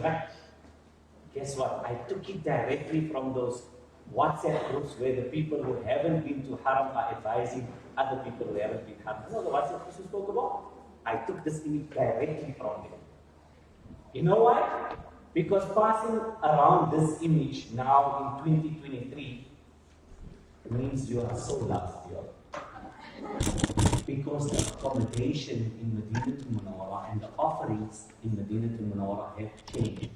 fact, guess what? I took it directly from those WhatsApp groups where the people who haven't been to Haram are advising other people who haven't been to Haram. You know the WhatsApp groups we spoke about? I took this image directly from them. You know why? Because passing around this image now in 2023 means you are so lost here. Because the accommodation in Medina Munawwara and the offerings in Medina Munawwara have changed.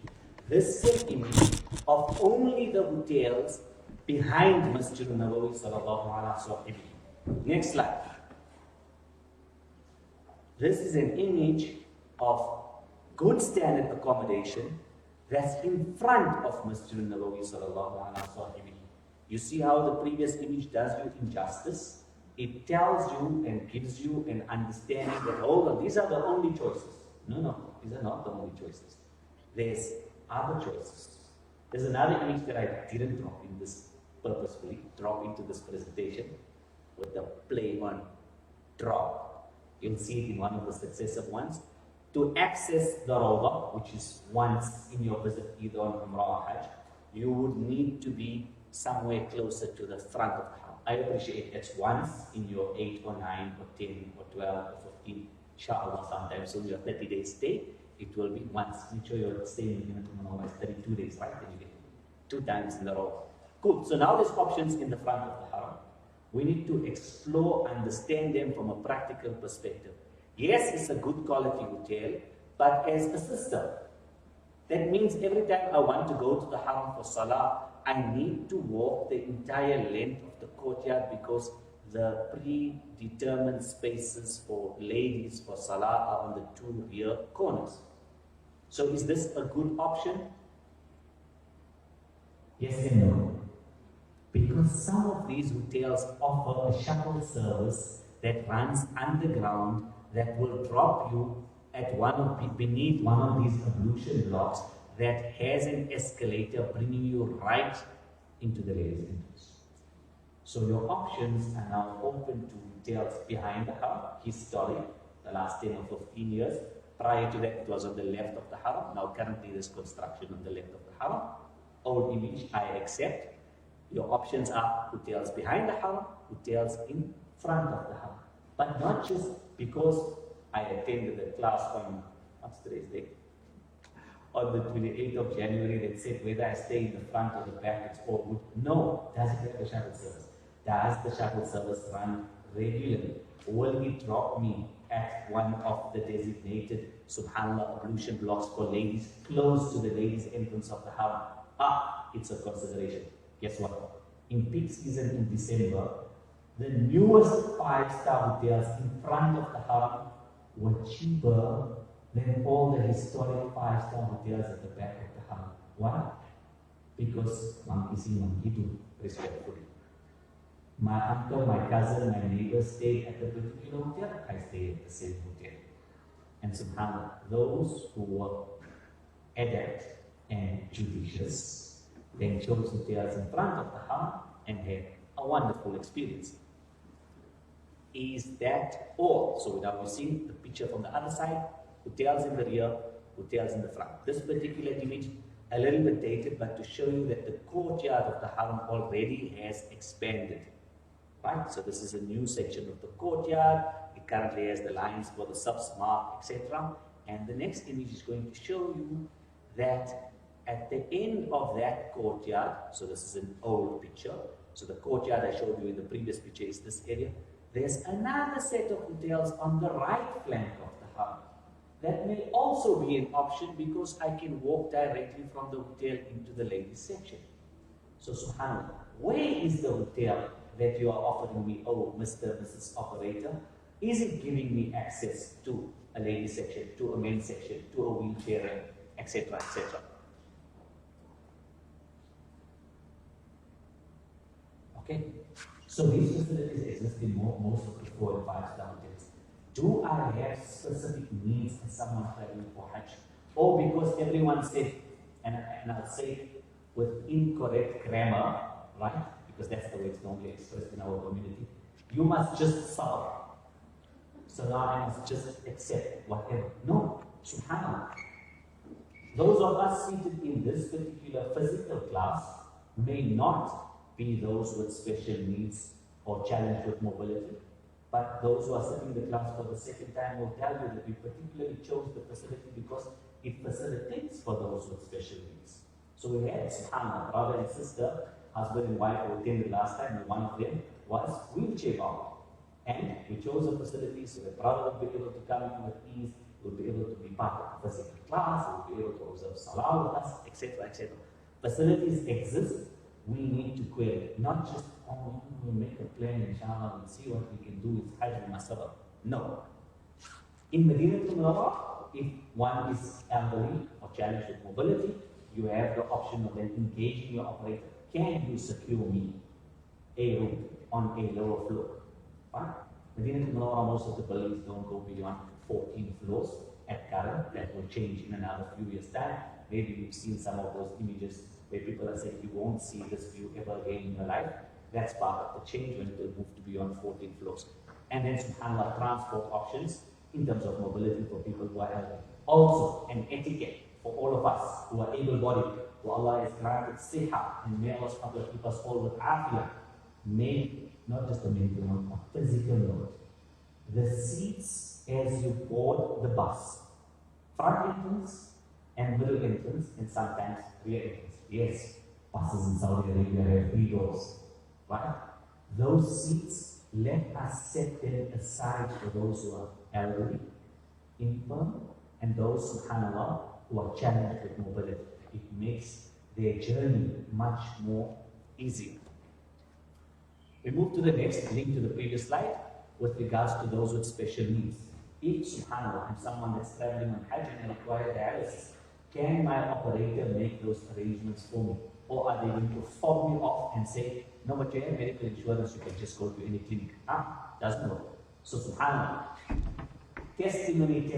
This is an image of only the hotels behind Masjid al-Nabawi sallallahu alaihi wasallam. Next slide. This is an image of good standard accommodation that's in front of Masjid al-Nabawi sallallahu alaihi wasallam. You see how the previous image does you injustice? It tells you and gives you an understanding that, hold on, these are the only choices. No, these are not the only choices. There's other choices. There's another image that I didn't drop in this purposefully, drop into this presentation with the play on drop. You'll see it in one of the successive ones. To access the Rawdah, which is once in your visit either on Umrah or Hajj, you would need to be somewhere closer to the front of the Haram. I appreciate it's once in your 8 or 9 or 10 or 12 or 15, inshallah, sometimes. So your 30 days stay, it will be once. Make sure your stay in Medina Munawwara is 32 days, right? Then you get 2 times in a row. Cool. So now there's options in the front of the Haram. We need to explore, understand them from a practical perspective. Yes, it's a good quality hotel, but as a system, that means every time I want to go to the Haram for Salah, I need to walk the entire length of the courtyard because the predetermined spaces for ladies for Salah are on the 2 rear corners. So is this a good option? Yes and no. Because some of these hotels offer a shuttle service that runs underground that will drop you at beneath one of these ablution blocks that has an escalator bringing you right into the ladies' entrance. So your options are now open to hotels behind the Haram, historic, the last 10 or 15 years. Prior to that, it was on the left of the Haram. Now currently there's construction on the left of the Haram. Old image, I accept. Your options are hotels behind the Haram, hotels in front of the Haram. But not just because I attended a class on, what's today's date? On the 28th of January that said whether I stay in the front or the back, it's all good. No, does it have a shuttle service? Does the shuttle service run regularly? Will it drop me at one of the designated, subhanAllah, ablution blocks for ladies, close to the ladies' entrance of the Haram? It's a consideration. Guess what? In peak season in December, the newest 5-star hotels in front of the Haram were cheaper than all the historic 5-star hotels at the back of the Haram. Why? Because monkey see, monkey do, respectfully. My uncle, my cousin, my neighbor stayed at the particular hotel, I stayed at the same hotel. And subhanAllah, those who were adept and judicious then chose hotels in front of the Haram and had a wonderful experience. Is that all? So now we've seen the picture from the other side, hotels in the rear, hotels in the front. This particular image, a little bit dated, but to show you that the courtyard of the Haram already has expanded. Right? So this is a new section of the courtyard. It currently has the lines for the subs mark, etc. And the next image is going to show you that at the end of that courtyard, so this is an old picture, so the courtyard I showed you in the previous picture is this area. There's another set of hotels on the right flank of the Haram. That may also be an option because I can walk directly from the hotel into the ladies section. So subhanAllah, where is the hotel that you are offering me, oh Mr. Mrs. Operator? Is it giving me access to a ladies section, to a men's section, to a wheelchair, etc., etc.? Okay, so these facilities exist in most of the 4 and 5-star hotels. Do I have specific needs as someone traveling for Hajj? Or because everyone said, and I'll say it with incorrect grammar, right? Because that's the way it's normally expressed in our community. You must just suffer. So now I must just accept whatever. No, subhanAllah. Those of us seated in this particular physical class may not be those with special needs or challenged with mobility, but those who are sitting in the class for the second time will tell you that we particularly chose the facility because it facilitates for those with special needs. So we had, subhanAllah, brother and sister, husband and wife who attended last time, and one of them was wheelchair bound. And we chose a facility so that brother would be able to come in with ease, would be able to be part of the physical class, would be able to observe salah with us, etc., etc. Facilities exist, we need to query, not just, oh, we'll make a plan, inshallah, and see what we can do with Hajj and Masala. No. In Madinatul Munawwarah, if one is elderly or challenged with mobility, you have the option of then engaging your operator. Can you secure me a room on a lower floor? Right? Madinatul Munawwarah, most of the buildings don't go beyond 14 floors at current. That will change in another few years' time. Maybe you've seen some of those images where people are saying you won't see this view ever again in your life. That's part of the change when it will move to beyond 14 floors. And then subhanAllah, transport options in terms of mobility for people who are elderly. Also, an etiquette for all of us who are able-bodied, who Allah has granted siha, and may Allah subhanahu keep us all with afiyah. May not just a mental note, a physical note. The seats as you board the bus, front entrance and middle entrance, and sometimes rear entrance. Yes, buses in Saudi Arabia have 3 doors, right? Those seats, let us set them aside for those who are elderly, infirm, and those, subhanAllah, who are challenged with mobility. It makes their journey much more easier. We move to the next link to the previous slide with regards to those with special needs. If, subhanAllah, I'm someone that's traveling on Hajj and requires dialysis, can my operator make those arrangements for me? Or are they going to fob me off and say, no, but you have medical insurance, you can just go to any clinic? Doesn't work. So, subhanAllah, testimony.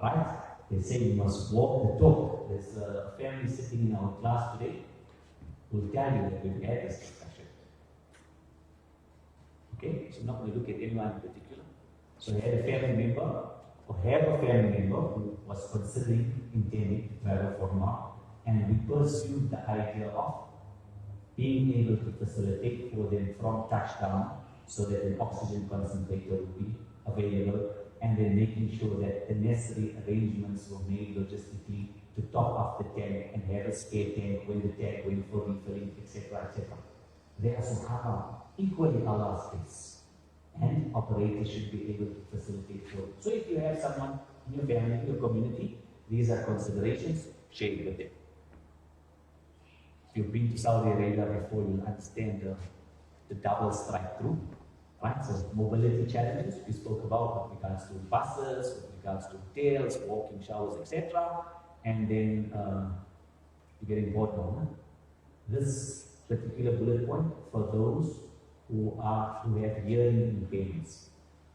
Right? They say you must walk the talk. There's a family sitting in our class today who will tell you that we've had this discussion. Okay? So I'm not going to look at anyone in particular. So I had a family member, or have a family member who was considering intending to travel for Umrah, and we pursued the idea of being able to facilitate for them from touchdown so that an oxygen concentrator would be available, and then making sure that the necessary arrangements were made logistically to top up the tank and have a spare tank when the tank went for refilling, etc., etc. They are subhanAllah, equally Allah's case, and operators should be able to facilitate for it. So if you have someone in your family, in your community, these are considerations, share it with them. If you've been to Saudi Arabia before, you'll understand the double strike through. Right? So mobility challenges we spoke about with regards to buses, with regards to hotels, walking showers, etc. And then you're getting bored now. This particular bullet point for those who have hearing impairments.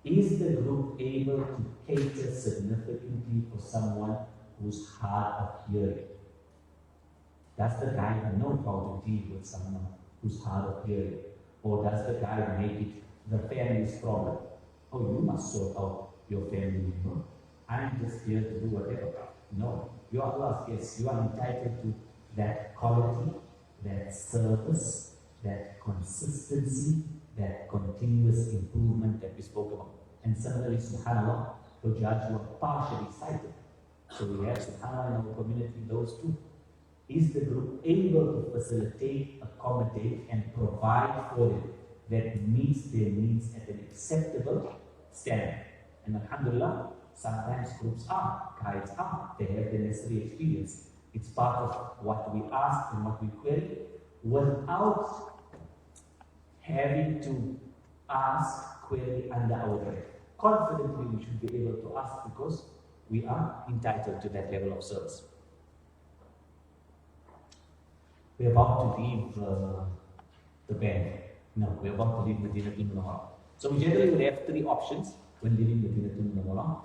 Is the group able to cater significantly for someone who's hard of hearing? Does the guy know how to deal with someone who's hard of hearing? Or does the guy make it the family's problem? Oh, you must sort out your family member. I'm just here to do whatever. No, you are Allah's guest. You are entitled to that quality, that service, that consistency, that continuous improvement that we spoke about. And similarly, subhanAllah, Hujjaj were partially sighted. So we have, subhanAllah, in our community, those two. Is the group able to facilitate, accommodate, and provide for them that meets their needs at an acceptable standard? And alhamdulillah, sometimes groups are, guides are, they have the necessary experience. It's part of what we ask and what we query without having to ask, query under our breath. Confidently, we should be able to ask because we are entitled to that level of service. We're about to leave the band. No, we're about to leave Madinatul Munawwarah. So we generally would have 3 options when leaving Madinatul Munawwarah.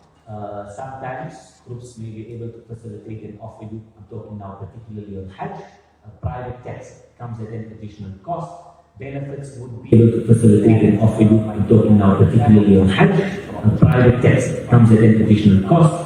Sometimes groups may be able to facilitate and offer you, I'm talking now particularly on Hajj, a private taxi comes at an additional cost. Benefits would be able to facilitate and offer you, I'm talking now particularly on Hajj, a private taxi comes at an additional cost.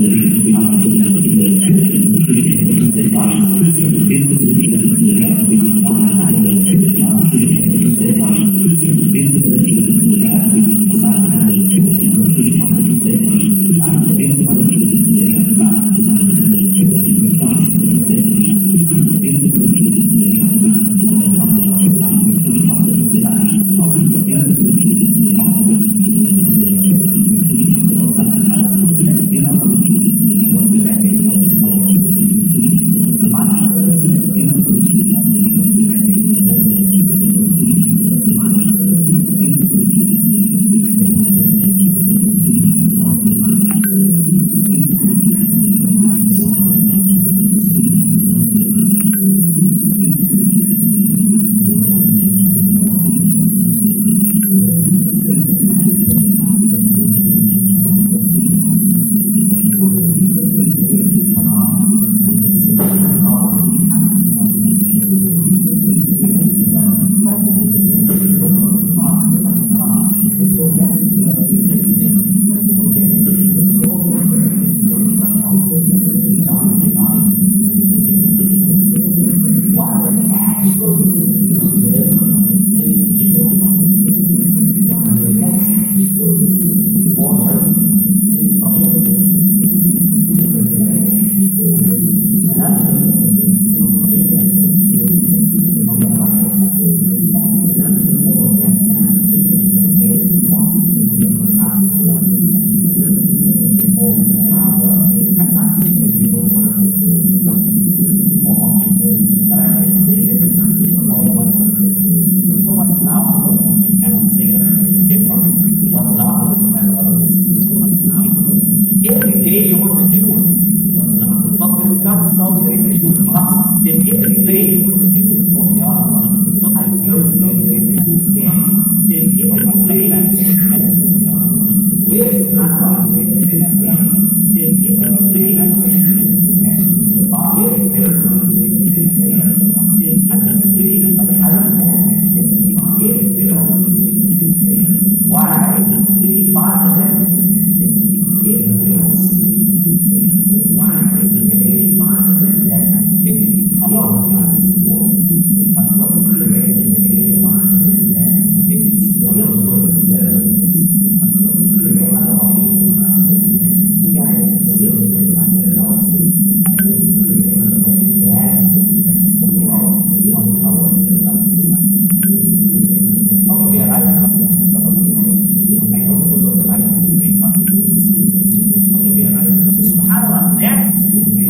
Every day you want the truth. But when you come to Saudi Arabia, you must then every day you want the truth from your But when you come to Saudi Arabia, you stand. Then every day where is Allah? Then every day why?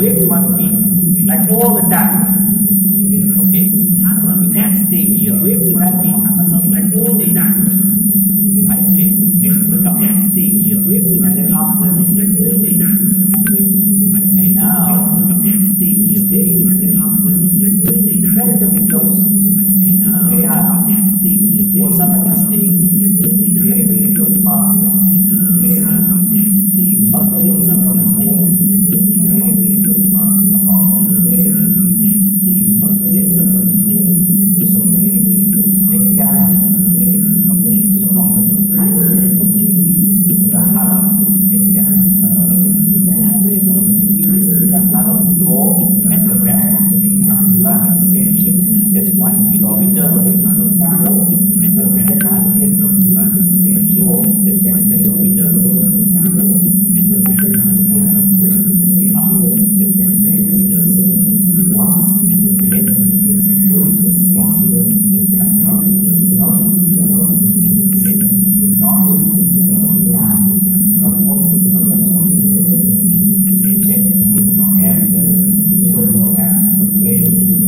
Where we want to be, like all the time. Okay, so subhanAllah, we can't stay here. Where we want to be, like all the time. I say, we can't stay here. Where we want to be, like all the time. I say, now, we can't stay here. Stay here, like all the time. Relatively close. Okay, now, we can't stay here. Or some of us stay very close. That's 1 kilometer away from the car. And the red card is from kilometers to the shore. That's the kilometer away from the car. And the red card is kind of quick to the car. That's the kilometer. Once in the red is close as possible. It's not the not the car. But also the check and show your app.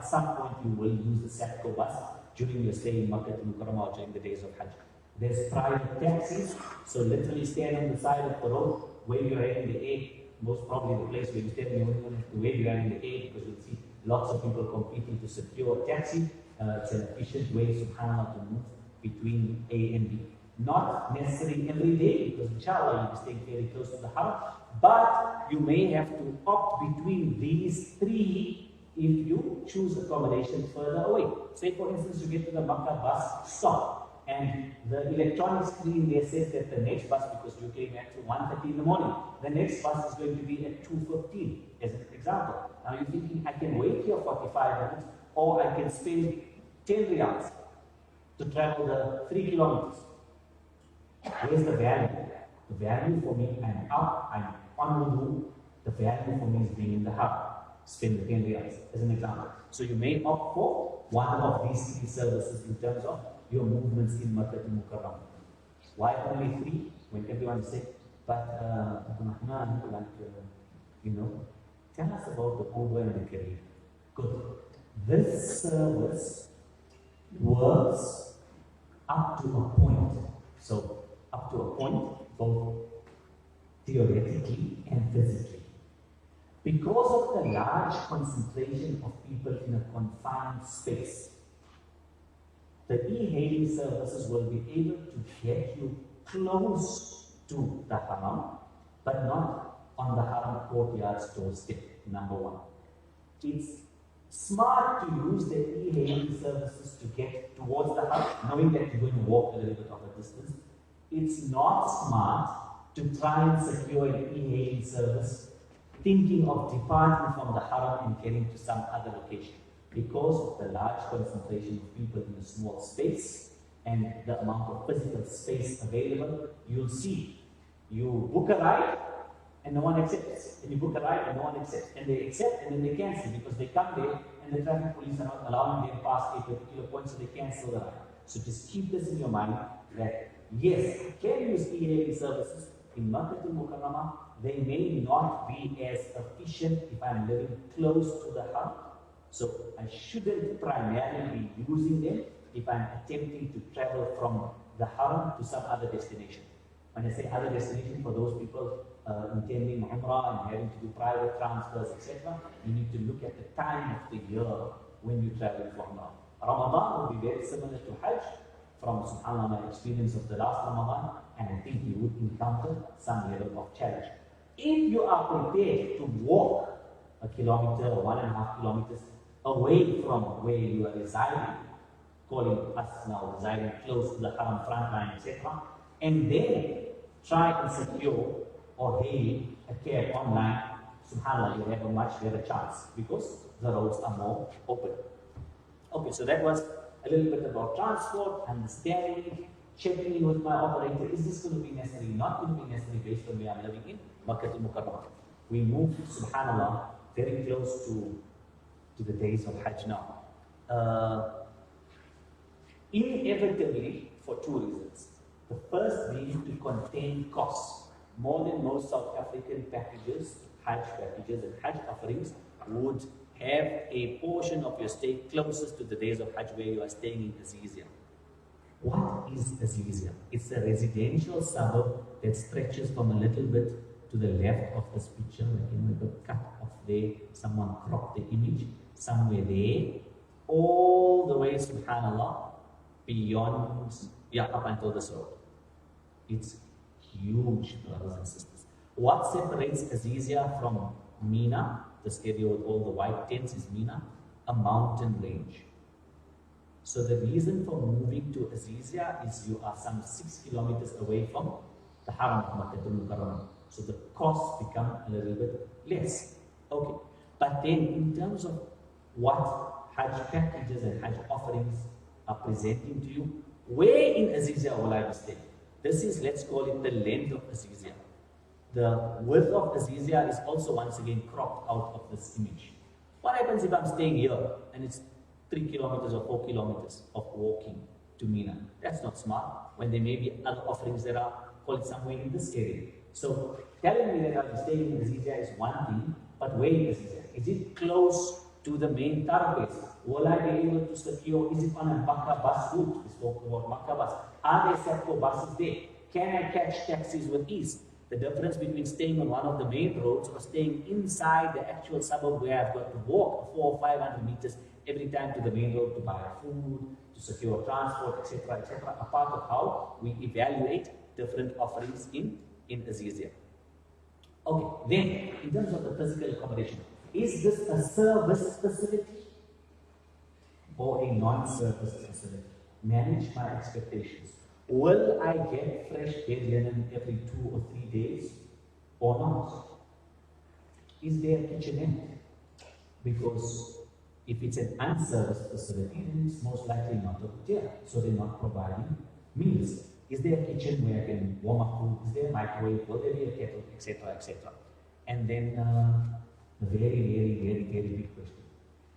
some point you will use the Satco bus during your stay in Makkah al-Mukarramah or during the days of Hajj. There's private taxis, so literally stand on the side of the road, wave your hand in the air. Most probably the place where you stand, you only have to wave your hand in the air because you'll see lots of people competing to secure a taxi. It's an efficient way, subhanAllah, to move between A and B. Not necessarily every day, because inshallah you'll be staying very close to the Haram, but you may have to opt between these three if you choose accommodation further away. Say for instance, you get to the Makkah bus stop, and the electronic screen there says that the next bus, because you came at 1:30 in the morning, the next bus is going to be at 2:15, as an example. Now you're thinking, I can wait here 45 minutes, or I can spend 10 riyals to travel the 3 kilometers. Where's the value? The value for me, I'm up, I'm on the move. The value for me is being in the hub. Spend the 10 riyals, as an example. So you may opt for one of these three services in terms of your movements in Makkah al-Mukarramah. Why only three? When everyone says, but Rahman, tell us about the Uber and the career. Good. This service works up to a point. So, up to a point, both theoretically and physically. Because of the large concentration of people in a confined space, the e-hailing services will be able to get you close to the Haram, but not on the Haram courtyard's doorstep, number one. It's smart to use the e-hailing services to get towards the Haram, knowing that you're going to walk a little bit of a distance. It's not smart to try and secure an e-hailing service thinking of departing from the Haram and getting to some other location. Because of the large concentration of people in a small space and the amount of physical space available, you'll see you book a ride and no one accepts. And you book a ride and no one accepts. And they accept and then they cancel because they come there and the traffic police are not allowing them past a particular point, so they cancel the ride. So just keep this in your mind that yes, you can use e-hailing services in Makkah al-Mukarramah. They may not be as efficient if I'm living close to the Haram. So I shouldn't primarily be using them if I'm attempting to travel from the Haram to some other destination. When I say other destination, for those people intending Umrah and having to do private transfers, etc., you need to look at the time of the year when you travel for Umrah. Ramadan will be very similar to Hajj from subhanAllah my experience of the last Ramadan, and I think you would encounter some level of challenge. If you are prepared to walk a kilometer or 1.5 kilometers away from where you are residing, calling us now residing close to the Haram front line, etc., and then try and secure or hail a cab online, subhanAllah, you have a much better chance because the roads are more open. Okay, so that was a little bit about transport, understanding it, checking in with my operator. Is this going to be necessary? Not going to be necessary based on where I'm living in Makkah al-Mukarramah. We moved, subhanAllah, very close to the days of Hajj now. Inevitably, for two reasons. The first being to contain costs. More than most South African packages, Hajj packages and Hajj offerings would have a portion of your stay closest to the days of Hajj where you are staying in Azizia. What is Azizia? It's a residential suburb that stretches from a little bit to the left of this picture, like in the cut off there, someone cropped the image, somewhere there, all the way, subhanAllah, beyond, up until this road. It's huge, brothers and sisters. What separates Azizia from Mina, this area with all the white tents, is Mina, a mountain range. So the reason for moving to Azizia is you are some 6 kilometers away from the Haram of Makkah al-Mukarramah. So the costs become a little bit less. Okay. But then in terms of what Hajj packages and Hajj offerings are presenting to you, where in Azizia will I be staying? This is, let's call it the length of Azizia. The width of Azizia is also once again cropped out of this image. What happens if I'm staying here and it's 3 kilometers or 4 kilometers of walking to Mina? That's not smart, when there may be other offerings that are, call it somewhere in this area. So telling me that I'll be staying in Azizia is one thing, but where in Azizia? Is it close to the main thoroughways? Will I be able to secure, is it on a Makkah bus route? We spoke about Makkah bus. Are there Sepco buses there? Can I catch taxis with ease? The difference between staying on one of the main roads or staying inside the actual suburb where I've got to walk 400 or 500 meters every time to the main road to buy food, to secure transport, etc., etc., a part of how we evaluate different offerings in Azizia. Okay, then in terms of the physical accommodation, is this a service facility or a non-service facility? Manage my expectations. Will I get fresh bed linen every 2 or 3 days or not? Is there a kitchenette? Because if it's an unserviced facility, then it's most likely not a hotel, so they're not providing meals. Is there a kitchen where I can warm up food? Is there a microwave? Will there be a kettle, etc., etc.? And then the very big question: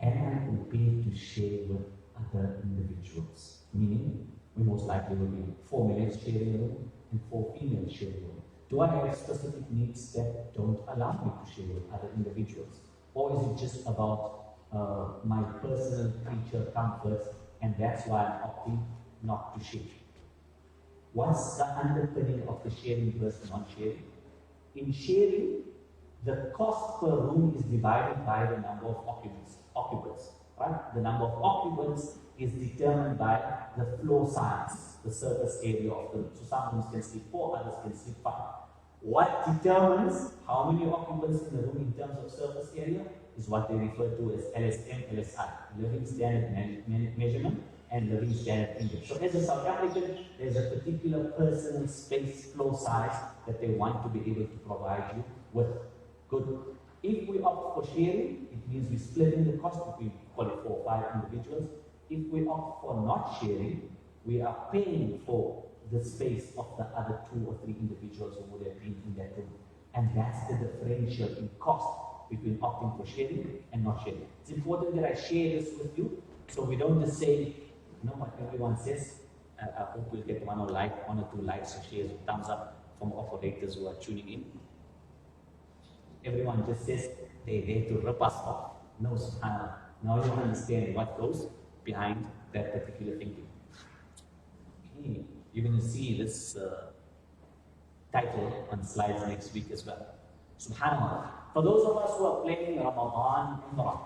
am I prepared to share with other individuals? Meaning, we most likely will be 4 males sharing a room and 4 females sharing a room. Do I have specific needs that don't allow me to share with other individuals? Or is it just about my personal creature comforts, and that's why I'm opting not to share? What's the underpinning of the sharing versus non-sharing? In sharing, the cost per room is divided by the number of occupants, right? The number of occupants is determined by the floor size, the surface area of the room. So some rooms can sleep 4, others can sleep 5. What determines how many occupants in the room in terms of surface area is what they refer to as LSM, LSI, living standard measurement and living standard index. So as a South African, there's a particular personal space floor size that they want to be able to provide you with. Good. If we opt for sharing, it means we're splitting the cost between, call it 4 or 5 individuals. If we opt for not sharing, we are paying for the space of the other 2 or 3 individuals who would have been in that room. And that's the differential in cost between opting for sharing and not sharing. It's important that I share this with you, so we don't just say, you know what everyone says. I hope we'll get 1 or 2 likes or shares or thumbs up from operators who are tuning in. Everyone just says they're there to rip us off. No, subhanAllah. Now you understand what goes behind that particular thinking. Okay. You're going to see this title on slides next week as well. Subhanallah. For those of us who are planning Ramadan Umrah,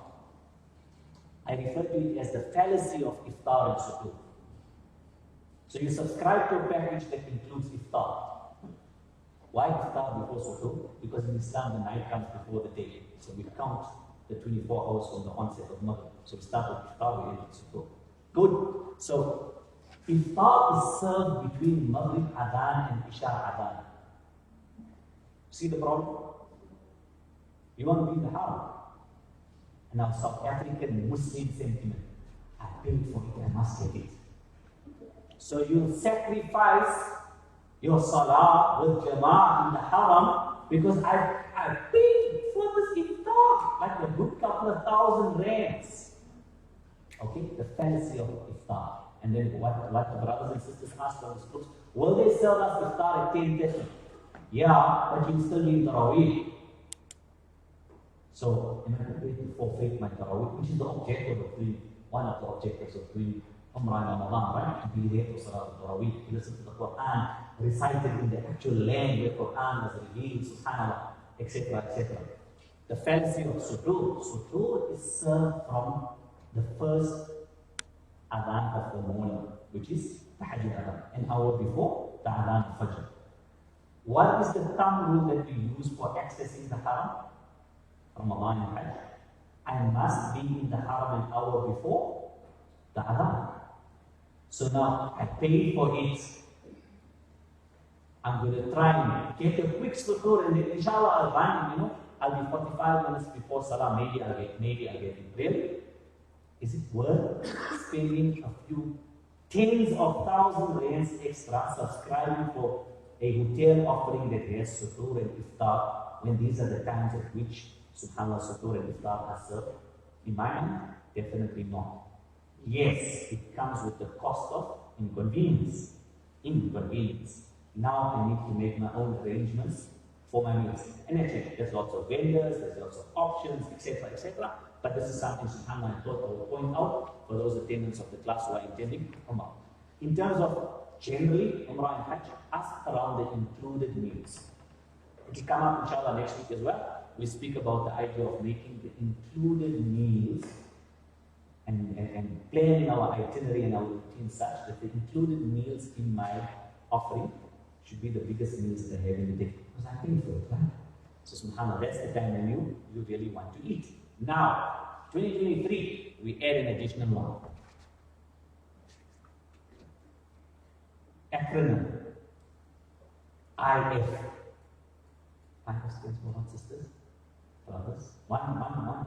I refer to it as the fallacy of iftar and suhoor. So you subscribe to a package that includes iftar. Why iftar before suhoor? Because in Islam the night comes before the day. So we count the 24 hours from the onset of Maghrib. So we start with iftar, we end with suhoor. Good. So iftar is served between Maghrib Adhan and Isha Adhan. See the problem? You want to be in the Haram. And our South African Muslim sentiment, I paid for it, I must get it. So you sacrifice your salah with jama'ah in the Haram because I paid for this iftar, like a good couple of $1,000. Okay, the fallacy of iftar. And then what the brothers and sisters ask on this groups, will they serve us iftar at 10:30? Yeah, but you still need Taraweeh. So, am I prepared to forfeit my Taraweeh, which is the objective of doing, one of the objectives of doing Umrah in Ramadan, right? To be there for Salat Taraweeh, to listen to the Quran, recited in the actual land where Quran was revealed, subhanAllah, etc., etc. The fallacy of suhoor. Suhoor is served from the first Adhan of the morning, which is Tahajjud Adhan, an hour before the Adhan of Fajr. What is the thumb rule that we use for accessing the Haram? Ramadan and Hajj. I must be in the Haram an hour before the Adhan. So now I paid for it. I'm going to try and get a quick suhoor and then inshallah I'll run, I'll be 45 minutes before Salah. Maybe I'll get it. Really? Is it worth spending a few tens of thousands rands extra subscribing for a hotel offering that has suhoor and iftar when these are the times at which subhanAllah suhoor and iftar are served? In my mind, definitely not. Yes, it comes with the cost of inconvenience. Now I need to make my own arrangements for my meals. And actually, there's lots of vendors, there's lots of options, etc., etc. But this is something, subhanAllah, I thought I would point out for those attendants of the class who are intending Umrah. In terms of generally, Umrah and Hajj, ask around the included meals. It will come up, inshallah, next week as well. We speak about the idea of making the included meals and planning our itinerary and our routine such that the included meals in my offering should be the biggest meals that I have in the day. Because I'm paying for it, right? So subhanAllah, that's the time when you really want to eat. Now, 2023, we add an additional one. Acronym. IF. IF stands for what, sisters? Brothers. One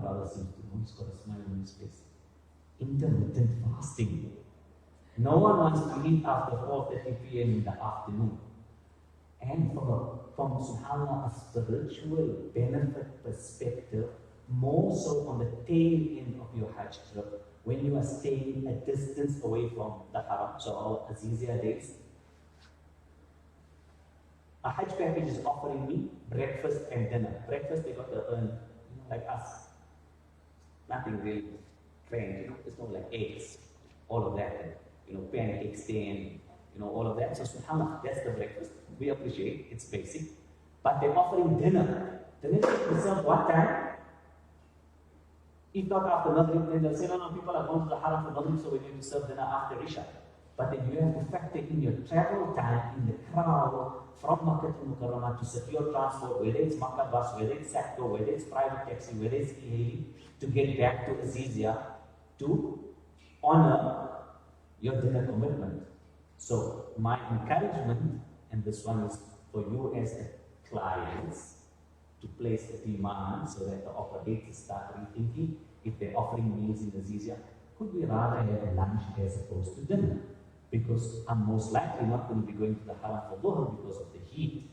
brother seems to know, he's got a smile on his face. Intermittent fasting. No one wants to eat after 4:30 p.m. in the afternoon. And from subhanAllah, a spiritual benefit perspective, more so on the tail end of your Hajj trip, when you are staying a distance away from the Haram, so our Azizia days. A Hajj package is offering me breakfast and dinner. Breakfast, they got to earn, like us. Nothing really trained, there's no like eggs, all of that, pancakes, all of that. So subhanAllah, that's the breakfast. We appreciate it's basic. But they're offering dinner. Dinner is served what time? If not after Maghrib, then they'll say, no, people are going to the Haram for Maghrib, so we need to serve dinner after Isha. But then you have to factor in your travel time, in the crowd, from Makkah to Mukarramah to secure transport, whether it's Makkah bus, whether it's Sakto, whether it's private taxi, whether it's e-hailing, to get back to Azizia, to honor your dinner commitment. So my encouragement, and this one is for you as clients, to place a demand so that the operators start rethinking if they're offering meals in Azizia, could we rather have lunch as opposed to dinner? Because I'm most likely not going to be going to the Haram for Dhuhr because of the heat.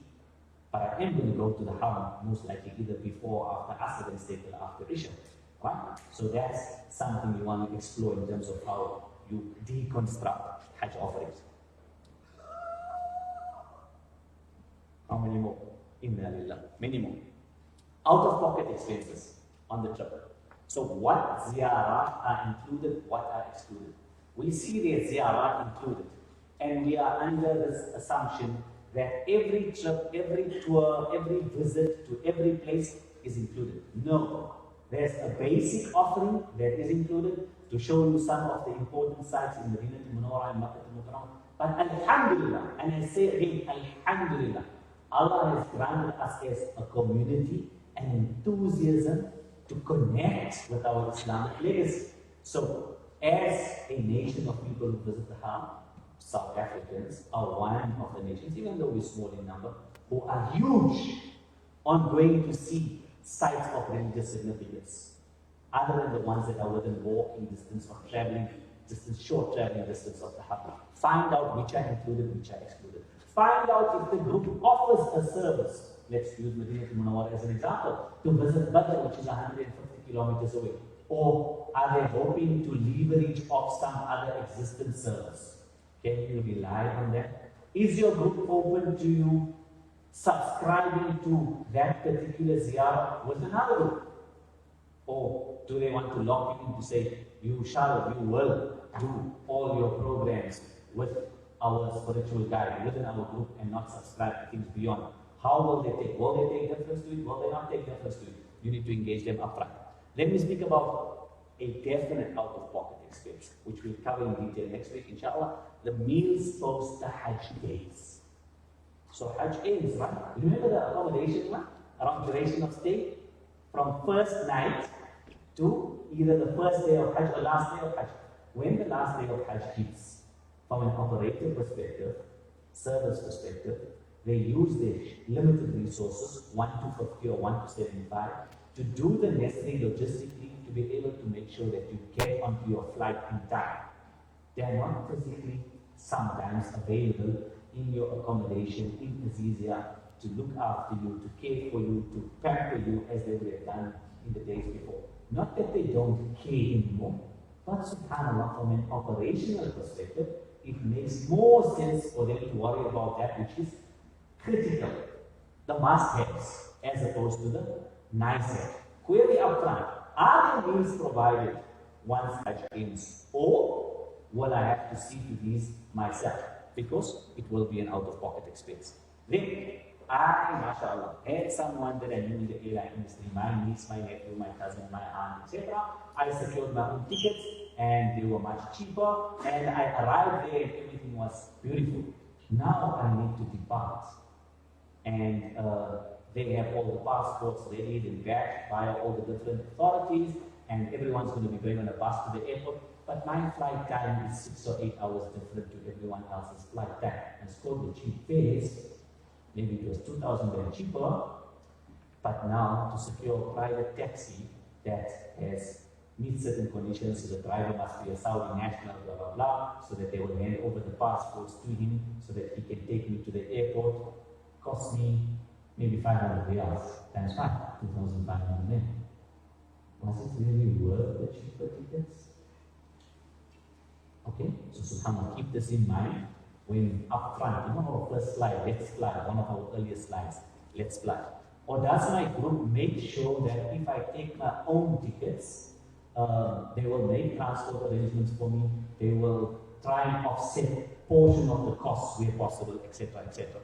But I am going to go to the Haram most likely either before or after Asr and stay till after Isha. Right? So that's something you want to explore in terms of how you deconstruct Hajj offerings. How many more? Inna lillah. Many more. Out-of-pocket expenses on the trip. So what ziyarat are included, what are excluded? We see the ziyarat included. And we are under this assumption that every trip, every tour, every visit to every place is included. No. There's a basic offering that is included to show you some of the important sites in Medina Munawwarah and Makkah al-Mukarramah. But alhamdulillah, and I say again, alhamdulillah, Allah has granted us as a community an enthusiasm to connect with our Islamic legacy. So, as a nation of people who visit the Haram, South Africans are one of the nations, even though we're small in number, who are huge on going to see sites of religious significance, other than the ones that are within walking distance or traveling distance, short traveling distance of the Haram. Find out which are included, which are excluded. Find out if the group offers a service. Let's use Medina Munawwarah as an example, to visit Badr, which is 150 kilometers away. Or are they hoping to leverage off some other existing service? Can you rely on that? Is your group open to you subscribing to that particular ziyarah with another group? Or do they want to lock you in to say, you will do all your programs with our spiritual guide, within our group, and not subscribe to things beyond? How will they take? Will they take deference to it? Will they not take deference to it? You need to engage them upfront. Let me speak about a definite out-of-pocket expense, which we'll cover in detail next week, inshallah. The meals post the Hajj days. So Hajj ends, right? Remember the accommodation one? Around duration of stay? From first night to either the first day of Hajj or last day of Hajj. When the last day of Hajj hits, from an operator perspective, service perspective, they use their limited resources, 1 to 50 or 1 to 75, to do the necessary logistically to be able to make sure that you get onto your flight in time. They are not physically sometimes available in your accommodation in Azizia to look after you, to care for you, to pamper you as they would have done in the days before. Not that they don't care anymore, but subhanAllah, from an operational perspective, it makes more sense for them to worry about that which is critical, the must-haves, as opposed to the nice-have. Query upfront, Are the means provided once Hajj ends? Or will I have to see to these myself? Because it will be an out-of-pocket expense. Then, I, mashallah, had someone that I knew in the airline industry, my niece, my nephew, my cousin, my aunt, etc. I secured my own tickets and they were much cheaper, and I arrived there and everything was beautiful. Now I need to depart. And they have all the passports ready and back via all the different authorities, and everyone's going to be going on a bus to the airport. But my flight time is 6 or 8 hours different to everyone else's flight time. And it's called the cheap fares. Maybe it was 2,000 very cheaper, but now to secure a private taxi that meets certain conditions, so the driver must be a Saudi national, blah, blah, blah, so that they will hand over the passports to him so that he can take me to the airport, cost me maybe 500 riyals times 5, 2,500 then. Was it really worth the cheaper tickets? Okay, so subhanAllah, keep this in mind when up front, you know, our first slide, let's fly, one of our earliest slides, let's fly. Or does my group make sure that if I take my own tickets, they will make transport arrangements for me, they will try and offset portion of the costs where possible, etc., etc.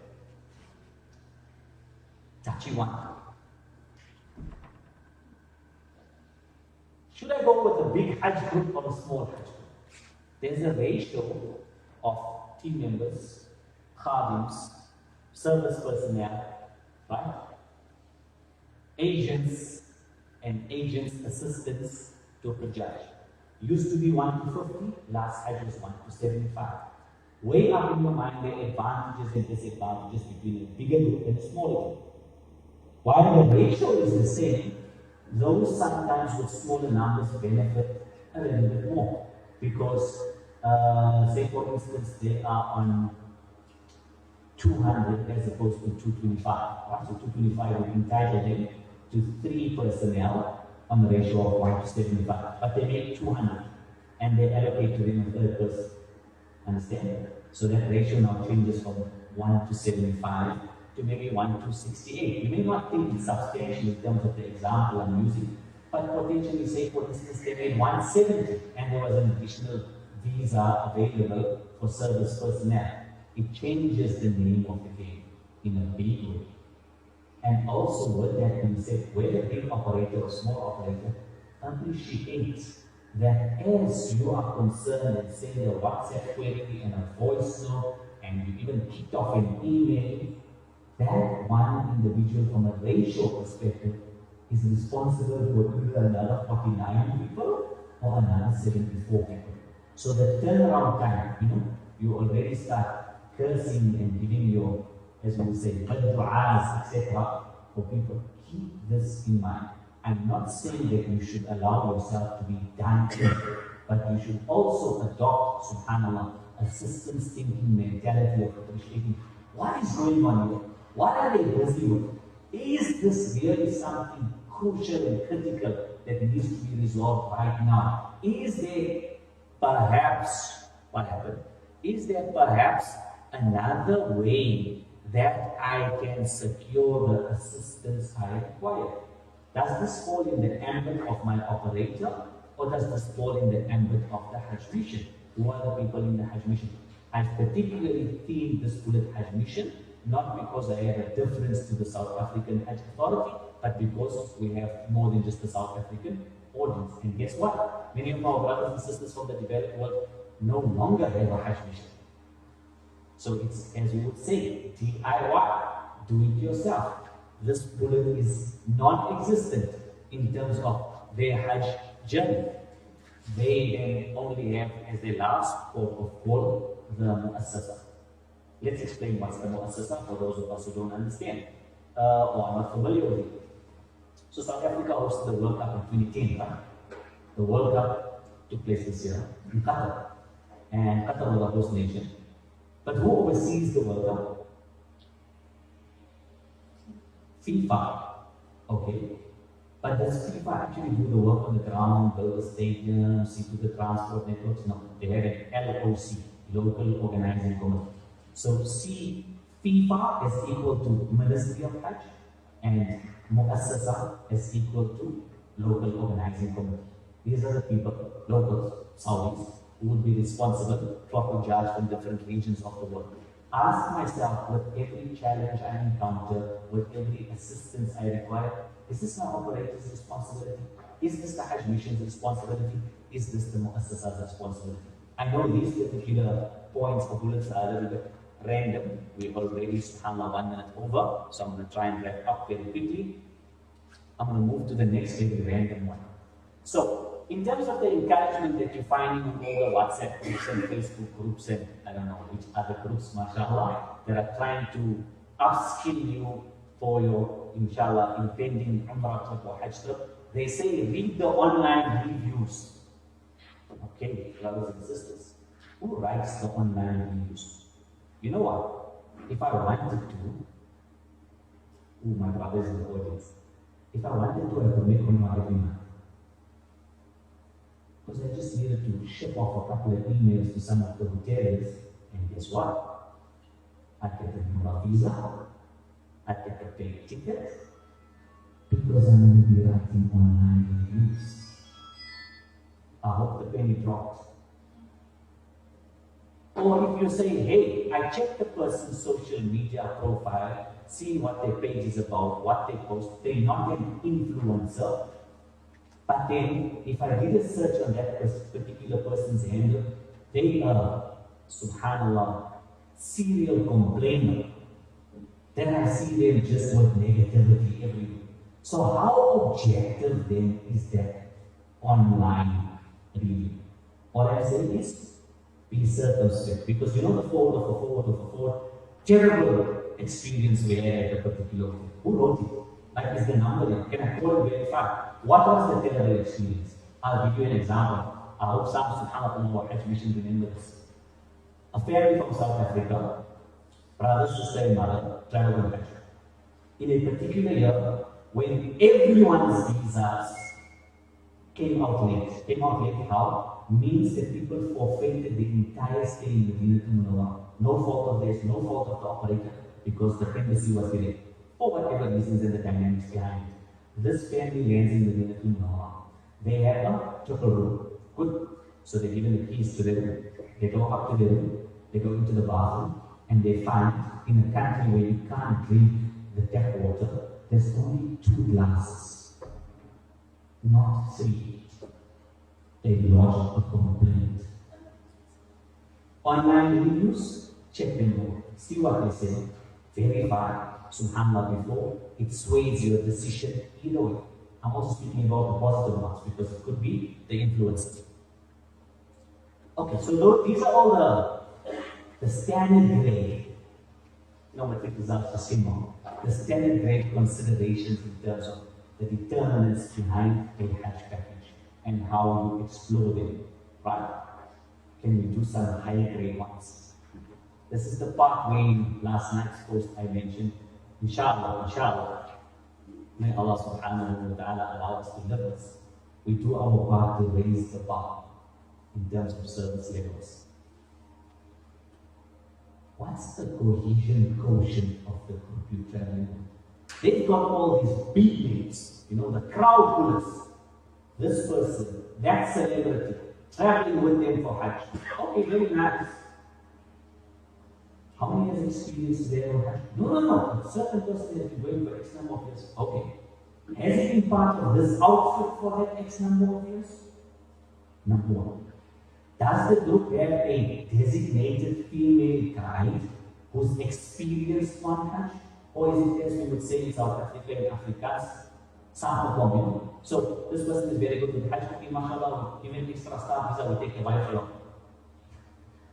Touchy one. Should I go with a big Hajj group or a small Hajj group? There's a ratio of team members, khadims, service personnel, right? Agents and agents' assistants to a judge. Used to be 1 to 50, last Hajj was 1 to 75. Weigh up in your mind the advantages and disadvantages between a bigger group and a smaller group. While the ratio is the same, those sometimes with smaller numbers benefit a little bit more. Because, say for instance, they are on 200 as opposed to 225. Right? So 225 would entitle them to 3 personnel on the ratio of 1 to 75. But they make 200 and they allocate to them a third person. Understand? So that ratio now changes from 1 to 75 to maybe 1 to 68. You may not think it's substantial in terms of the example I'm using, but potentially, say for instance, they made 170 and there was an additional visa available for service personnel. It changes the name of the game in a big way. And also, with that being said, whether a big operator or small operator, appreciates that as you are concerned and send a WhatsApp query and a voice note, and you even kicked off an email, that one individual from a ratio perspective is responsible for either another 49 people or another 74 people. So the turnaround time, you already start cursing and giving your, as we would say, du'as, etc. for people. Keep this in mind. I'm not saying that you should allow yourself to be daunted, but you should also adopt, subhanAllah, a systems thinking mentality of appreciating what is going on here. What are they busy with? Is this really something crucial and critical that needs to be resolved right now? Is there perhaps, what happened? Is there perhaps another way that I can secure the assistance I require? Does this fall in the ambit of my operator, or does this fall in the ambit of the Hajj mission? Who are the people in the Hajj mission? I've particularly themed this bullet Hajj mission, not because I have a difference to the South African Hajj Authority, but because we have more than just the South African audience. And guess what? Many of our brothers and sisters from the developed world no longer have a Hajj mission. So it's, as we would say, DIY, do it yourself. This bullet is non-existent in terms of their Hajj journey. They then only have as their last port of call the Mu'assasa. Let's explain what's the Mu'assasa for those of us who don't understand or are not familiar with it. So South Africa hosted the World Cup in 2010, right? The World Cup took place this year in Qatar. And Qatar was the host nation. But who oversees the World Cup? FIFA. Okay. But does FIFA actually do the work on the ground, build the stadium, see to the transport networks? No. They have an LOC, Local Organizing Committee. So FIFA is equal to Ministry of Hajj and Mu'assasa is equal to local organizing committee. These are the people, locals, Saudis, who would be responsible for Hujjaj from different regions of the world. Ask myself, with every challenge I encounter, with every assistance I require, is this my operator's responsibility? Is this the Hajj mission's responsibility? Is this the Muassasa's responsibility? I know these particular points or bullets are a little bit random. We're already, subhanAllah, 1 minute over, so I'm going to try and wrap up very quickly. I'm going to move to the next very random one. So, in terms of the encouragement that you're finding on all the WhatsApp groups and Facebook groups and I don't know which other groups, mashallah, that are trying to upskill you for your, inshallah, impending Umrah trip or Hajj trip, they say read the online reviews. Okay, brothers and sisters, who writes the online reviews? You know what? If I wanted to, my brothers in the audience, if I wanted to, I could make Umrah every month. Because I just needed to ship off a couple of emails to some of the hotels, and guess what? I get the Umrah visa, I get the paid ticket, because I'm going to be writing online reviews. I hope the penny dropped. Or if you say, hey, I checked the person's social media profile, see what their page is about, what they post, they're not an influencer. But then, if I did a search on that particular person's handle, they are, subhanAllah, serial complainer. Then I see them just with negativity everywhere. So how objective then is that online review? What I say is, be circumspect. Because you know the forward, terrible experience we had at a particular thing. Who wrote it? Like, is the number there? Can I call and verify? What was the terrible experience? I'll give you an example. I hope some subhanAllah or Hajj mission remember this. A family from South Africa, brother, sister, and mother, traveled to Hajj. In a particular year, when everyone's visas came out late how? Means that people forfeited the entire stay in Medina Munawwara. No fault of theirs, no fault of the operator, because the embassy was delayed. For whatever reasons and the dynamics behind it. This family lands in Medina Munawwara. They have a triple room. Good. So they're given the keys to their room. They go up to their room, they go into the bathroom, and they find in a country where you can't drink the tap water, there's only 2 glasses, not 3. They lodge a complaint. Online reviews, check them out. See what they say. Verify, subhanAllah, before it sways your decision either way. I'm also speaking about the positive ones because it could be the influences. Okay, so these are all the standard grade. Normative results are similar. The standard grade considerations in terms of the determinants behind a Hajj package and how you explore them, right? Can we do some higher grade ones? This is the part where in last night's post I mentioned, inshallah, may Allah subhanahu wa ta'ala allow us to live this. We do our part to raise the bar in terms of service levels. What's the cohesion quotient of the group you're traveling with? They've got all these big names, you know, the crowd pullers. This person, that celebrity, traveling with them for Hajj. Okay, very nice. How many years experience is there on Hajj? No. A certain person has been going for X number of years. Okay. Has he been part of this outfit for that X number of years? Number one. Does the group have a designated female guide who's experienced on Hajj? Or is it, as we would say in South Africa and Afrikaans, sample community? So this person is very good with Hajj, mashallah, even extra staff visa, we take a wife along.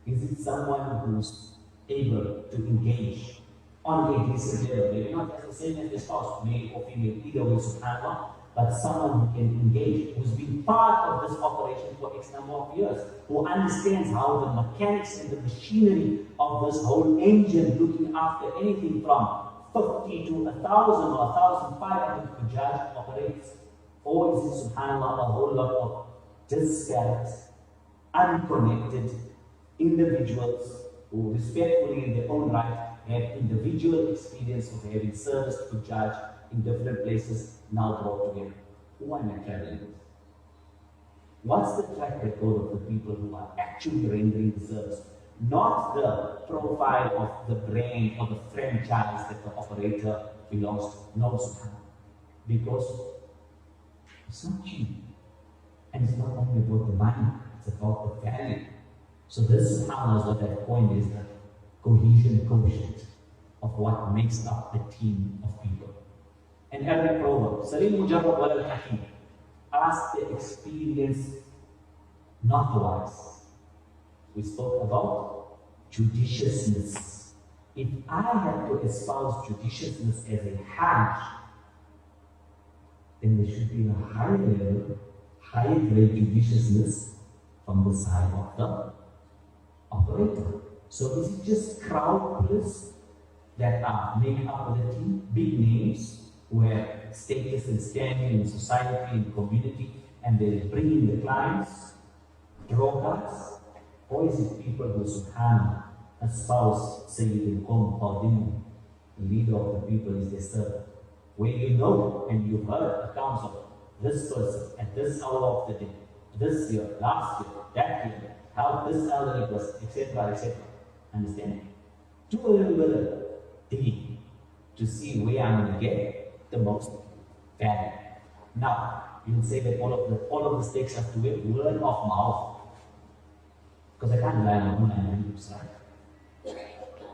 Is it someone who's able to engage on a decent level? Maybe not as the same as the spouse, male or female, either way, subhanAllah, but someone who can engage, who's been part of this operation for X number of years, who understands how the mechanics and the machinery of this whole engine, looking after anything from 50 to 1,000 or 1,500 Hujjaj operates. Or is it, subhanAllah, a whole lot of disparate, unconnected individuals who respectfully in their own right have individual experience of having serviced Hujjaj in different places now brought together. Who am I traveling with? What's the track record of the people who are actually rendering the service? Not the profile of the brand or the franchise that the operator belongs to. No, subhanAllah. Because it's not cheap. And it's not only about the money, it's about the value. So this, subhanAllah, is what that point is, the cohesion quotient of what makes up a team of people. And every proverb, Salim Mujarrab wal al-Hakim, ask the experienced, not the wise. We spoke about judiciousness. If I have to espouse judiciousness as a hajj, then there should be a higher level, higher grade judiciousness from the side of the operator. So is it just crowd pullers that are making up the team, big names who have status and standing in society and community, and they bring in the clients, draw cards? Or is it people who subhanAllah espouse Sayyid al-Qawm Qadimu, the leader of the people is their servant, where you know and you've heard accounts of this person at this hour of the day, this year, last year, that year, how this elderly person, etc., etc. Understand? Do a little bit of digging to see where I'm going to get the most value. Now, you'll say that all of the stakes have to be word of mouth. Because I can't rely on online groups, right?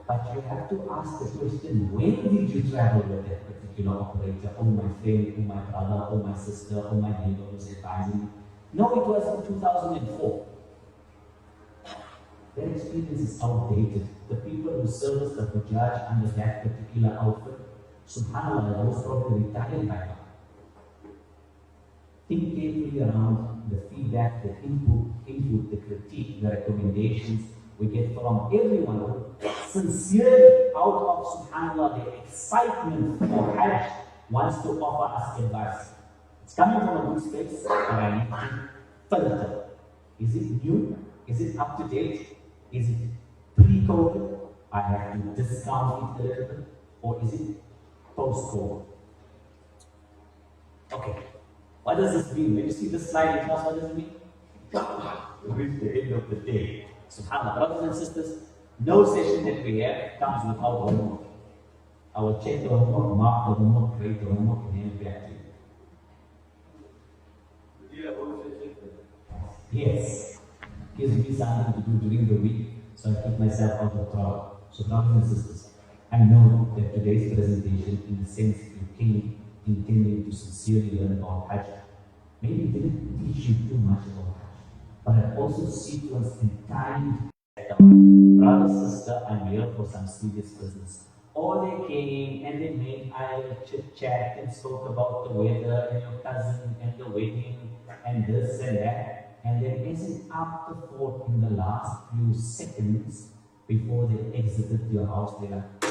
But you have to ask the question, when did you travel with that particular operator? Oh, my friend, oh, my brother, oh, my sister, oh, my neighbor was advising me. No, it was in 2004. Their experience is outdated. The people who service the Hujjaj under that particular outfit, subhanAllah, those probably retired by now. Think carefully around the feedback, the input, the critique, the recommendations we get from everyone who sincerely, out of subhanAllah, their excitement for Hajj, wants to offer us advice. It's coming from a good space, but I need to filter. Is it new? Is it up to date? Is it pre-COVID? I have to discount it a little bit. Or is it post-COVID? Okay. What does this mean? When you see this slide, you what does it mean? Reach the end of the day. SubhanAllah, brothers and sisters, no session that we have comes without homework. I will check the homework, mark the homework, create the homework, and hand it back to you. Yes. Gives me something to do during the week, so I keep myself out of trouble. So, brothers and sisters, I know that today's presentation, in the sense you came intending to sincerely learn about Hajj, maybe didn't teach you too much about Hajj, but I also sequenced and timed down. Brother, sister, I'm here for some serious business. Or they came and they made idle chit chat and spoke about the weather and your cousin and the wedding and this and that. And then as an afterthought in the last few seconds before they exited your house, they like,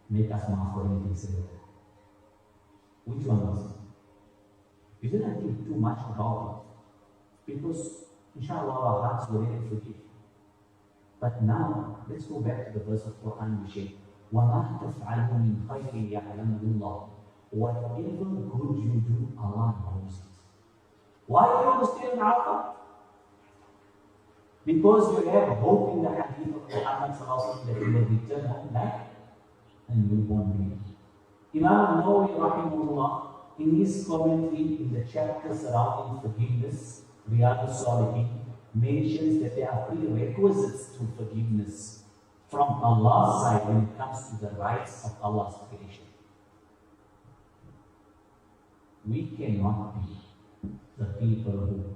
make us maaf for anything. Which one was it? You didn't think too much about it. Because, inshallah, our hearts were ready to forgive. But now, let's go back to the verse of Quran we shared. وَمَا تَفْعَلُوا مِنْ خَيْرٍ يَعْلَمُهُ اللَّهُ. Whatever good you do, Allah knows it. Why are you still in Arafah? Because you have hope in the hadith of Muhammad sallallahu that you will return home back and you won't be. Imam Nawawi rahimahullah, in his commentary in the chapter surrounding forgiveness, Riyadh al-Salihin, mentions that there are prerequisites to forgiveness from Allah's side when it comes to the rights of Allah's creation. We cannot be the people who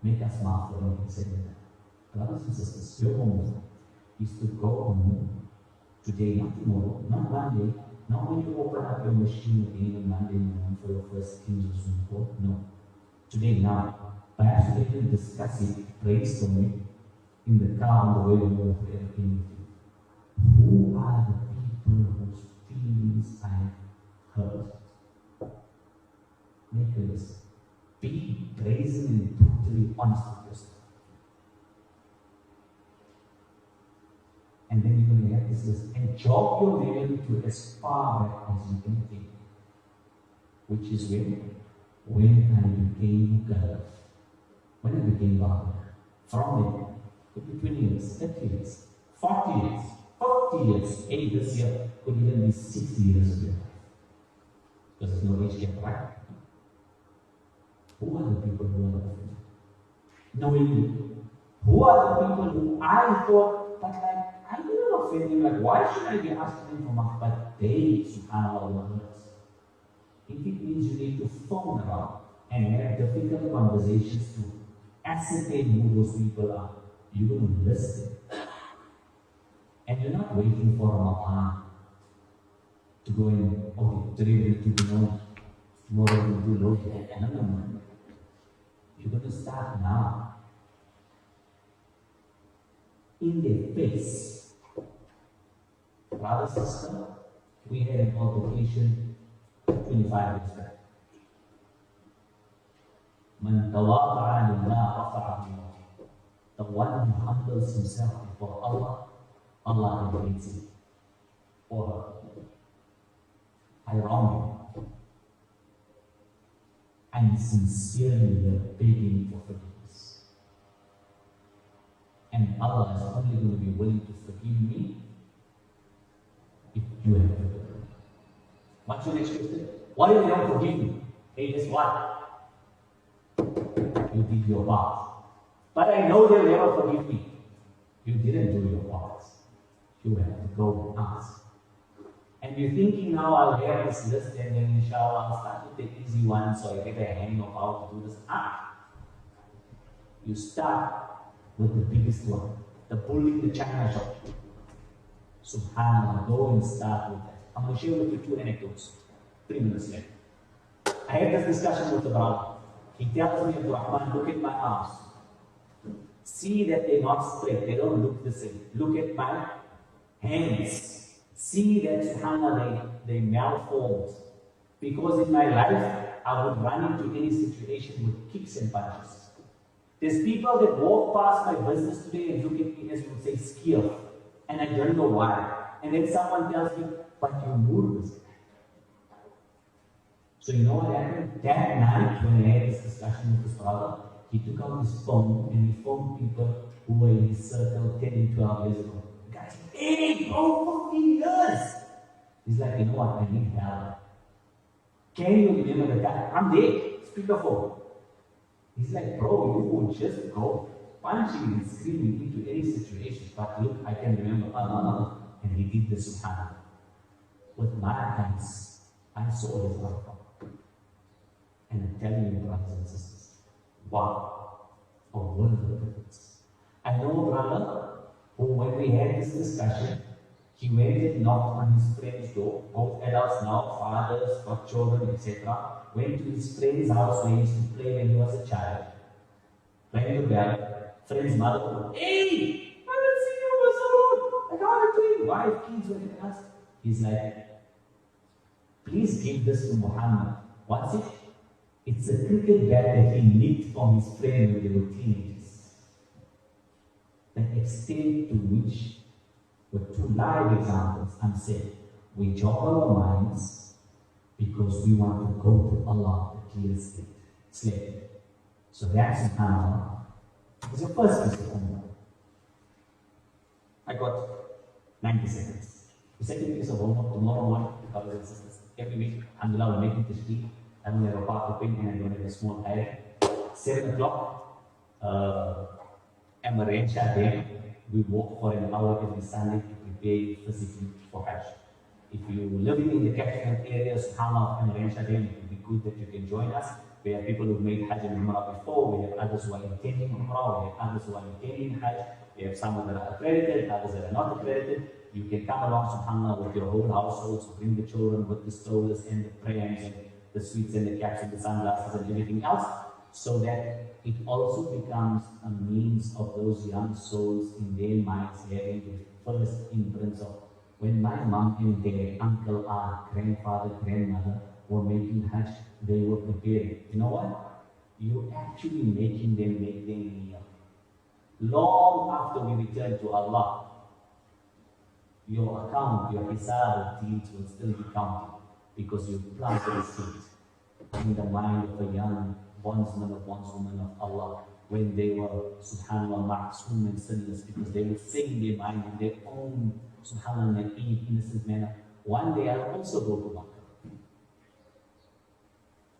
make us maaf for what we said. Brothers and sisters, your homework is to go home today, not tomorrow, not one day, not when you open up your machine again on Monday morning for your first Teams or Zoom call. No. Today, now. Perhaps we can discuss it, brainstorm it in the car on the way home for everything. Who are the people whose feelings I hurt? Make a list. Be brazen and brutally honest with yourself. And then you're going to get this list and jog your way to as far back as you can take. Which is when when I became Gulf, when I became Baba, from there, could be 20 years, 30 years, 40 years, 50 years, hey, this year could even be 60 years of your life. Because there's no age gap, right? Who are the people who are offended? Knowing who are the people who I thought, but like, I didn't offend them, like, why should I be asking them for much? But they, subhanAllah, were hurt. If it means you need to phone around and have difficult conversations to ascertain who those people are, you're going to listen. And you're not waiting for Ramadan to go in, okay, today we'll do no, tomorrow we'll do low. No. You're going to start now. In their face. Brother, sister, we had an altercation 25 years back. Man tawada'a lillah rafa'ahu Allah. The one who humbles himself before Allah, Allah elevates him. Or her. I wrong you. I'm sincerely begging for forgiveness. And Allah is only going to be willing to forgive me if you have forgiven me. What's your next question? Why did you not forgive me? Hey, guess what? You did your part. But I know they'll never forgive me. You didn't do your part. You have to go and ask. And you're thinking now I'll have this list and then inshallah I'll start with the easy one so I get a hang of how to do this. You start with the biggest one, the bull in the china shop. Subhanallah, go and start with that. I'm going to share with you 2 anecdotes. 3 minutes left. I had this discussion with the brother. He tells me, Abdurrahman, look at my arms. See that they're not straight, they don't look the same. Look at my hands. See that, subhanAllah, they malformed. Because in my life, I would run into any situation with kicks and punches. There's people that walk past my business today and look at me as we would say, skill. And I don't know why. And then someone tells me, but your mood was bad. So you know what happened? That night when I had this discussion with his brother, he took out his phone and he phoned people who were in his circle 10 12 years ago. The guy said, hey, bro, 15 years. He's like, you know what, I need help. Can you remember the guy? I'm there, speakerphone. He's like, bro, you would just go punching and screaming into any situation. But look, I can remember, and he did the subhanAllah. With my hands, I saw his outcome. And I'm telling you, brothers and sisters, wow, a world of difference. I know a brother who, when we had this discussion, he went and knocked on his friend's door, both adults now, fathers, got children, etc. Went to his friend's house where he used to play when he was a child. Rang the bell, friend's mother, hey, I haven't seen you for so long. Like, how are you doing? Wife, kids, whatever else. He's like, please give this to Muhammad. What's it? It's a cricket bat that he nicked from his friend when they were teenagers. The extent to which, with 2 live examples, I'm saying, we joggle our minds because we want to go to Allah, the clear slate. So that's subhanAllah. It's the first piece of homework. I got 90 seconds. The second piece of homework tomorrow morning, brothers and sisters. Every week, alhamdulillah, we're making tashkeel. I don't have a park open and I don't have a small island. 7 o'clock, Amarancha Dam. We walk for an hour every Sunday to prepare physically for Hajj. If you live in the catchment areas, subhanAllah, Amarancha Dam, it would be good that you can join us. We have people who've made Hajj and Umrah before, we have others who are intending Umrah, we have others who are intending Hajj, we have some that are accredited, others that are not accredited. You can come along, subhanAllah, with your whole household, so bring the children with the strollers and the prayers and the sweets and the caps and the sunglasses and everything else, so that it also becomes a means of those young souls in their minds having the first imprints of when my mom and dad, uncle, aunt, grandfather, grandmother were making Hajj, they were preparing. You know what? You're actually making them make their meal. Long after we return to Allah, your account, your hisab of deeds will still be counted because you planted a seed. in the mind of a young bondsman or bondswoman of Allah when they were, subhanAllah, ma'soom and sinless, because they would say in their mind, in their own, subhanAllah, naive, innocent manner, one day I'll also go to Makkah.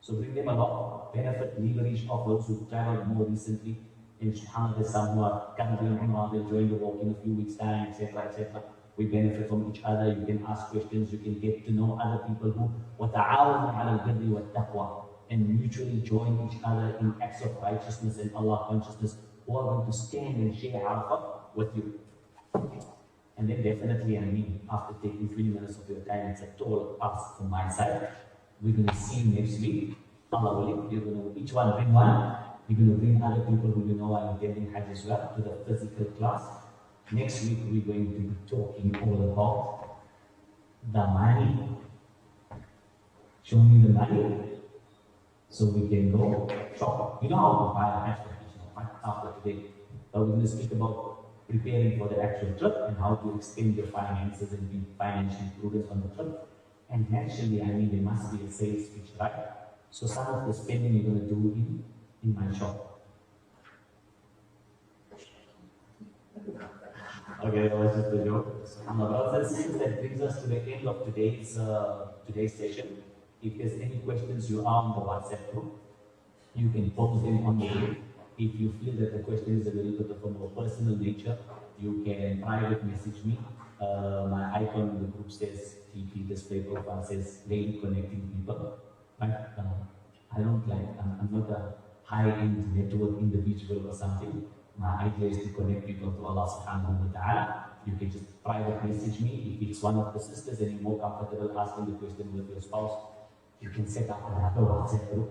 So bring them along, benefit, leverage of those who traveled more recently. And subhanAllah, there's some who are currently on Umrah, they'll join the walk in a few weeks' time, etc., etc. We benefit from each other. You can ask questions, you can get to know other people who وَتَعَاوَنُوا عَلَى الْبِرِّ وَالتَّقْوَى, and mutually join each other in acts of righteousness and Allah consciousness, who are going to stand and share Arafah with you. And then definitely, after taking 3 minutes of your time, it's a tall ask from my side. We're going to see next week. Allah willing, you're going to each one bring one. You're going to bring other people who you know are attending Hajj as well to the physical class. Next week, we're going to be talking all about the money. Show me the money so we can go shop. You know how to buy a Hajj package right? After today. But we're going to speak about preparing for the actual trip and how to expend your finances and be financially prudent on the trip. And naturally, there must be a sales pitch, right? So some of the spending you're going to do in my shop. Okay, that was just a joke. Brothers and sisters, that brings us to the end of today's session. If there's any questions you are on the WhatsApp group, you can pose them on the group. If you feel that the question is a little bit of a more personal nature, you can private message me. My icon in the group says TP display profile says daily connecting people. Right? I'm not a high-end network individual or something. My idea is to connect people to Allah subhanahu wa ta'ala. You can just private message me. If it's one of the sisters and you're more comfortable asking the question with your spouse, you can set up another WhatsApp group.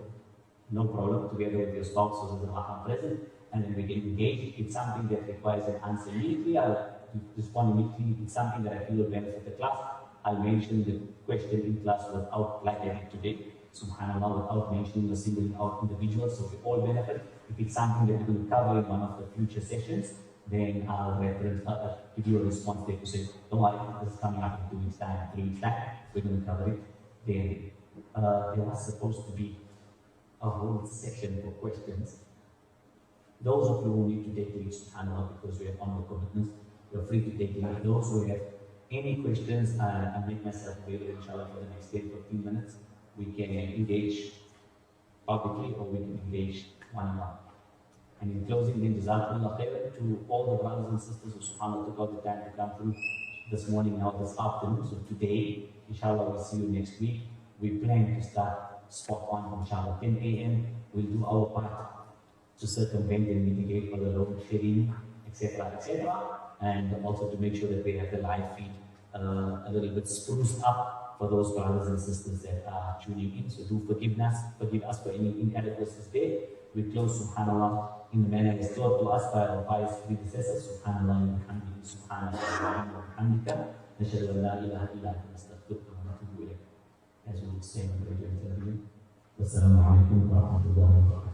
No problem, together with your spouse so that I'm present, and then we can engage. If it's something that requires an answer immediately, I'll respond immediately. If it's something that I feel will benefit the class, I'll mention the question in class without, like I did today, subhanAllah, without mentioning or singling out individuals, so we all benefit. If it's something that we're going to cover in one of the future sessions, then I'll give you a response there to say, don't worry, this is coming up in 2 weeks' time, 3 weeks' time, we're going to cover it then. There was supposed to be a whole section for questions. Those of you who need to take leave, subhanAllah, because we have on the commitments, you're free to take leave. Those who have any questions, I'll make myself available, inshallah, for the next 10-15 minutes. We can engage publicly or we can engage one-on-one. And in closing, then Jazakumullah khairan to all the brothers and sisters who subhanAllah took out the time to come through this morning, now this afternoon. So today, inshallah, we'll see you next week. We plan to start spot on, inshallah, 10 a.m. We'll do our part to circumvent and mitigate for the load shedding, etc., etc. And also to make sure that we have the live feed a little bit spruced up for those brothers and sisters that are tuning in. So do forgive us for any inadequacies there. We close, subhanAllah, in the manner as taught to us by our pious predecessors. Subhanallah wa bihamdihi, subhanallah wa bihamdika, nashhadu an la ilaha illa anta, nastaghfiruka wa natubu ilayk. As we would say in the radio interview, wassalamu alaikum wa rahmatullahi wa barakatuh.